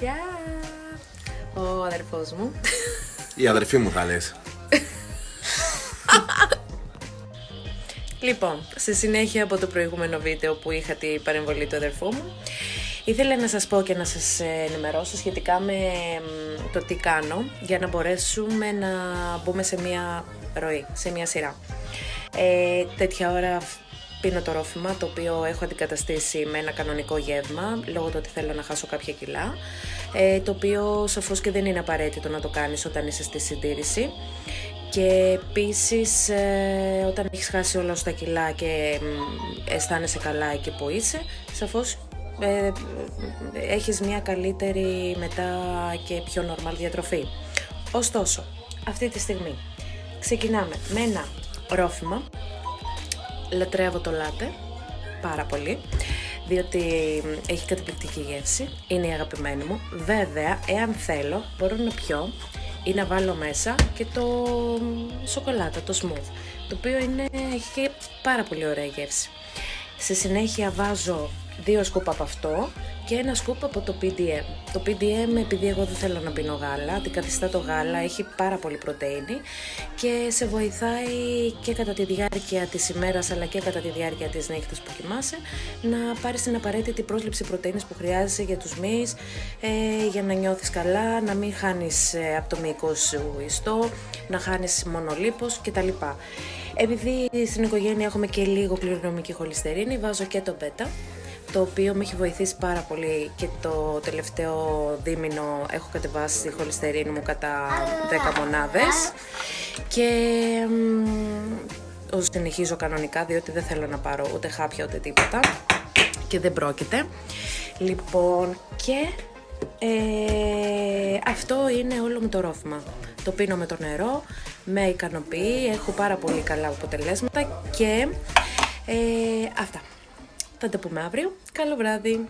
Γεια! Ο αδερφός μου. Η αδερφή μου θα λες. Λοιπόν, στη συνέχεια από το προηγούμενο βίντεο που είχα την παρεμβολή του αδερφού μου, ήθελα να σας πω και να σας ενημερώσω σχετικά με το τι κάνω για να μπορέσουμε να μπούμε σε μια ροή, σε μια σειρά. Τέτοια ώρα πίνω το ρόφημα, το οποίο έχω αντικαταστήσει με ένα κανονικό γεύμα, λόγω του ότι θέλω να χάσω κάποια κιλά, το οποίο σαφώς και δεν είναι απαραίτητο να το κάνεις όταν είσαι στη συντήρηση. Και επίσης όταν έχεις χάσει όλα σου τα κιλά και αισθάνεσαι καλά εκεί που είσαι, σαφώς έχεις μια καλύτερη μετά και πιο normal διατροφή. Ωστόσο, αυτή τη στιγμή ξεκινάμε με ένα ρόφημα. Λατρεύω το λάτε πάρα πολύ, διότι έχει καταπληκτική γεύση, είναι η αγαπημένη μου. Βέβαια, εάν θέλω, μπορώ να πιω ή να βάλω μέσα και το σοκολάτα, το smooth, το οποίο έχει και πάρα πολύ ωραία γεύση. Στη συνέχεια βάζω 2 σκούπ από αυτό και 1 σκούπ από το PDM. Το PDM, επειδή εγώ δεν θέλω να πίνω γάλα, αντικαθιστά το γάλα, έχει πάρα πολύ πρωτεΐνη και σε βοηθάει και κατά τη διάρκεια της ημέρας αλλά και κατά τη διάρκεια της νύχτας που κοιμάσαι να πάρεις την απαραίτητη πρόσληψη πρωτεΐνης που χρειάζεσαι για τους μυς, για να νιώθεις καλά, να μην χάνεις από το μυϊκό σου ιστό, να χάνεις μόνο λίπος κτλ. Επειδή στην οικογένεια έχουμε και λίγο κληρονομική χολυστερίνη, βάζω και το βέτα, το οποίο με έχει βοηθήσει πάρα πολύ και το τελευταίο δίμηνο έχω κατεβάσει τη χολυστερίνη μου κατά 10 μονάδες και συνεχίζω κανονικά, διότι δεν θέλω να πάρω ούτε χάπια ούτε τίποτα και δεν πρόκειται. Λοιπόν, και αυτό είναι όλο μου το ρόφημα. Το πίνω με το νερό, με ικανοποιεί, έχω πάρα πολύ καλά αποτελέσματα και αυτά. Θα τα πούμε αύριο. Καλό βράδυ!